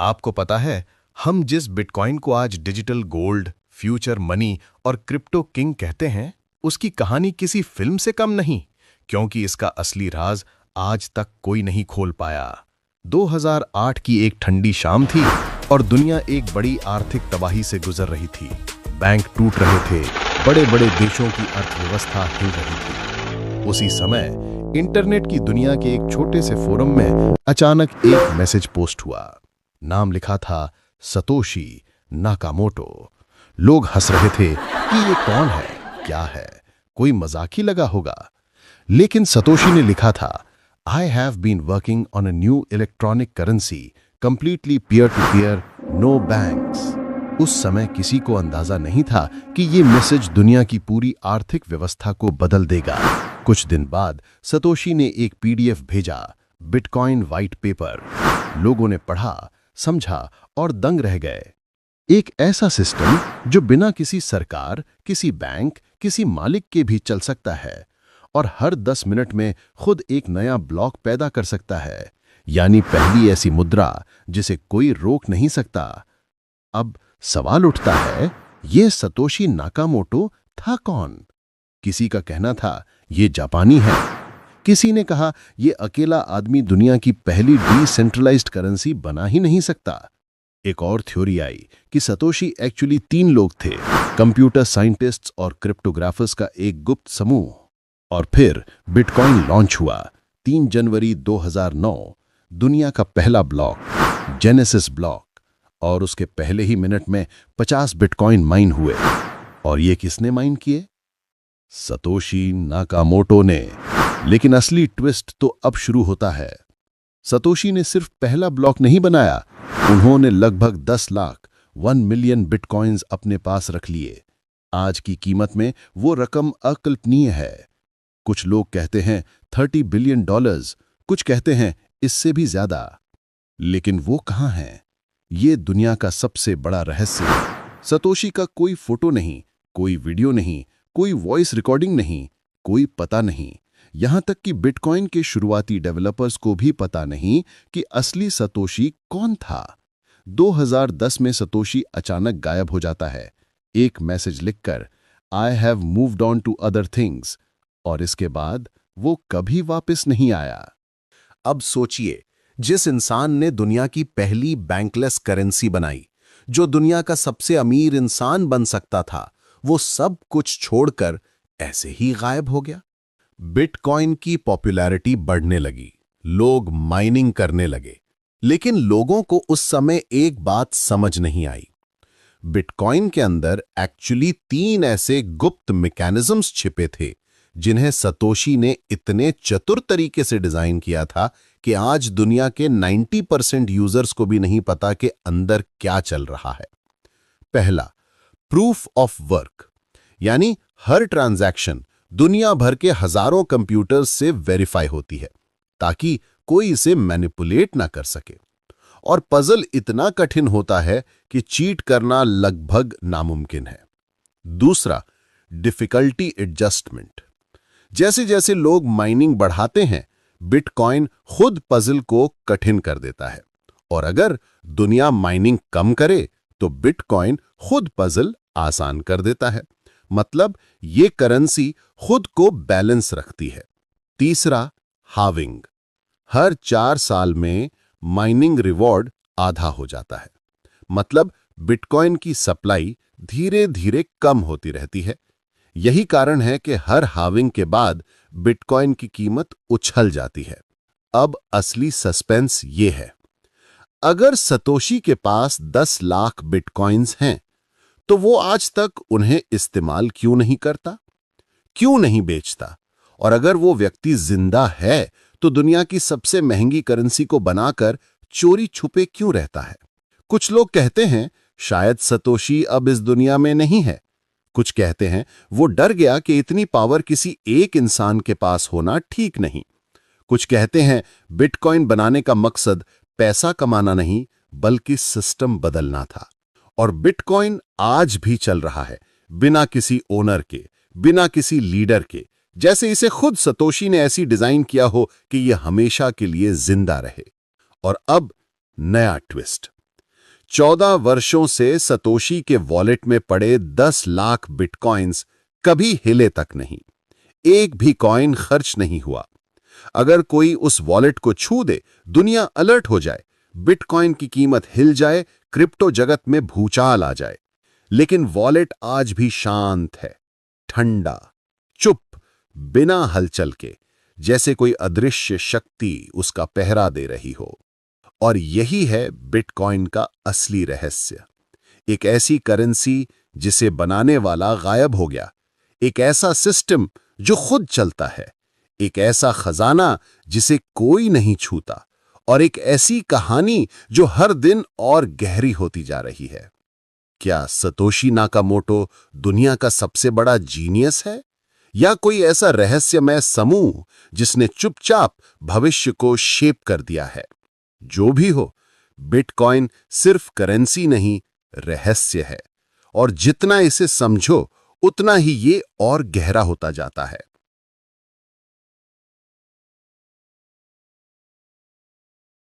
आपको पता है, हम जिस बिटकॉइन को आज डिजिटल गोल्ड, फ्यूचर मनी और क्रिप्टो किंग कहते हैं, उसकी कहानी किसी फिल्म से कम नहीं, क्योंकि इसका असली राज आज तक कोई नहीं खोल पाया। 2008 की एक ठंडी शाम थी और दुनिया एक बड़ी आर्थिक तबाही से गुजर रही थी। बैंक टूट रहे थे, बड़े-बड़े देशों की अर्थव्यवस्था हिल रही थी। उसी समय इंटरनेट की दुनिया के एक छोटे से फोरम में अचानक एक मैसेज पोस्ट हुआ। नाम लिखा था सतोशी नाकामोटो। लोग हंस रहे थे कि ये कौन है, क्या है, कोई मजाक ही लगा होगा। लेकिन सतोशी ने लिखा था, I have been working on a new electronic currency, completely peer-to-peer, no banks. उस समय किसी को अंदाजा नहीं था कि ये मैसेज दुनिया की पूरी आर्थिक व्यवस्था को बदल देगा। कुछ दिन बाद सतोशी ने एक पीडीएफ भेजा, बिटकॉइन व्हाइट पेपर। लोगों ने पढ़ा, समझा और दंग रह गए। एक ऐसा सिस्टम जो बिना किसी सरकार, किसी बैंक, किसी मालिक के भी चल सकता है और हर 10 मिनट में खुद एक नया ब्लॉक पैदा कर सकता है, यानी पहली ऐसी मुद्रा जिसे कोई रोक नहीं सकता। अब सवाल उठता है, ये सतोशी नाकामोटो था कौन? किसी का कहना था ये जापानी है, किसी ने कहा ये अकेला आदमी दुनिया की पहली डिसेंट्रलाइज्ड करेंसी बना ही नहीं सकता। एक और थ्योरी आई कि सतोशी एक्चुअली 3 लोग थे, कंप्यूटर साइंटिस्ट्स और क्रिप्टोग्राफर्स का एक गुप्त समूह। और फिर बिटकॉइन लॉन्च हुआ 3 जनवरी 2009, दुनिया का पहला ब्लॉक, जेनेसिस ब्लॉक, और उसके पहले ही मिनट में 50 बिटकॉइन माइन हुए। और ये किसने माइन किए? सतोशी नाकामोटो ने। लेकिन असली ट्विस्ट तो अब शुरू होता है। सतोशी ने सिर्फ पहला ब्लॉक नहीं बनाया, उन्होंने लगभग 10 लाख 1 मिलियन बिटकॉइंस अपने पास रख लिए। आज की कीमत में वो रकम अकल्पनीय है। कुछ लोग कहते हैं $30 बिलियन, कुछ कहते हैं इससे भी ज्यादा। लेकिन वो कहां हैं? ये दुनिया का सबसे बड़ा रहस्य है। सतोशी का कोई फोटो नहीं, कोई वीडियो नहीं, कोई वॉइस रिकॉर्डिंग नहीं, कोई पता नहीं। यहां तक कि बिटकॉइन के शुरुआती डेवलपर्स को भी पता नहीं कि असली सतोशी कौन था। 2010 में सतोशी अचानक गायब हो जाता है, एक मैसेज लिखकर, I have moved on to other things, और इसके बाद वो कभी वापस नहीं आया। अब सोचिए, जिस इंसान ने दुनिया की पहली बैंकलेस करेंसी बनाई, जो दुनिया का सबसे अमीर इंसान बन सकता था, वो सब कुछ छोड़कर ऐसे ही गायब हो गया। बिटकॉइन की पॉपुलैरिटी बढ़ने लगी, लोग माइनिंग करने लगे, लेकिन लोगों को उस समय एक बात समझ नहीं आई। बिटकॉइन के अंदर एक्चुअली 3 ऐसे गुप्त मैकेनिज्म्स छिपे थे, जिन्हें सतोशी ने इतने चतुर तरीके से डिजाइन किया था कि आज दुनिया के 90% यूजर्स को भी नहीं पता कि अंदर क्या चल रहा है। पहला, प्रूफ ऑफ वर्क, यानी हर ट्रांजैक्शन दुनिया भर के हजारों कंप्यूटर्स से वेरीफाई होती है ताकि कोई इसे मैनिपुलेट ना कर सके। और पजल इतना कठिन होता है कि चीट करना लगभग नामुमकिन है। दूसरा, डिफिकल्टी एडजस्टमेंट, जैसे जैसे लोग माइनिंग बढ़ाते हैं, बिटकॉइन खुद पजल को कठिन कर देता है, और अगर दुनिया माइनिंग कम करे तो बिटकॉइन खुद पजल आसान कर देता है। मतलब ये करेंसी खुद को बैलेंस रखती है। तीसरा, हाविंग, हर 4 साल में माइनिंग रिवॉर्ड आधा हो जाता है। मतलब बिटकॉइन की सप्लाई धीरे धीरे कम होती रहती है। यही कारण है कि हर हाविंग के बाद बिटकॉइन की कीमत उछल जाती है। अब असली सस्पेंस ये है, अगर सतोशी के पास 10 लाख बिटकॉइंस हैं, तो वो आज तक उन्हें इस्तेमाल क्यों नहीं करता, क्यों नहीं बेचता? और अगर वो व्यक्ति जिंदा है, तो दुनिया की सबसे महंगी करेंसी को बनाकर चोरी छुपे क्यों रहता है? कुछ लोग कहते हैं शायद सतोशी अब इस दुनिया में नहीं है। कुछ कहते हैं वो डर गया कि इतनी पावर किसी एक इंसान के पास होना ठीक नहीं। कुछ कहते हैं बिटकॉइन बनाने का मकसद पैसा कमाना नहीं, बल्कि सिस्टम बदलना था। और बिटकॉइन आज भी चल रहा है, बिना किसी ओनर के, बिना किसी लीडर के, जैसे इसे खुद सतोशी ने ऐसी डिजाइन किया हो कि यह हमेशा के लिए जिंदा रहे। और अब नया ट्विस्ट, 14 वर्षों से सतोशी के वॉलेट में पड़े 10 लाख बिटकॉइंस कभी हिले तक नहीं। एक भी कॉइन खर्च नहीं हुआ। अगर कोई उस वॉलेट को छू दे, दुनिया अलर्ट हो जाए, बिटकॉइन की कीमत हिल जाए, क्रिप्टो जगत में भूचाल आ जाए। लेकिन वॉलेट आज भी शांत है, ठंडा, चुप, बिना हलचल के, जैसे कोई अदृश्य शक्ति उसका पहरा दे रही हो। और यही है बिटकॉइन का असली रहस्य। एक ऐसी करेंसी जिसे बनाने वाला गायब हो गया, एक ऐसा सिस्टम जो खुद चलता है, एक ऐसा खजाना जिसे कोई नहीं छूता, और एक ऐसी कहानी जो हर दिन और गहरी होती जा रही है। क्या सतोशी नाकामोटो दुनिया का सबसे बड़ा जीनियस है, या कोई ऐसा रहस्यमय समूह जिसने चुपचाप भविष्य को शेप कर दिया है? जो भी हो, बिटकॉइन सिर्फ करेंसी नहीं, रहस्य है, और जितना इसे समझो उतना ही ये और गहरा होता जाता है।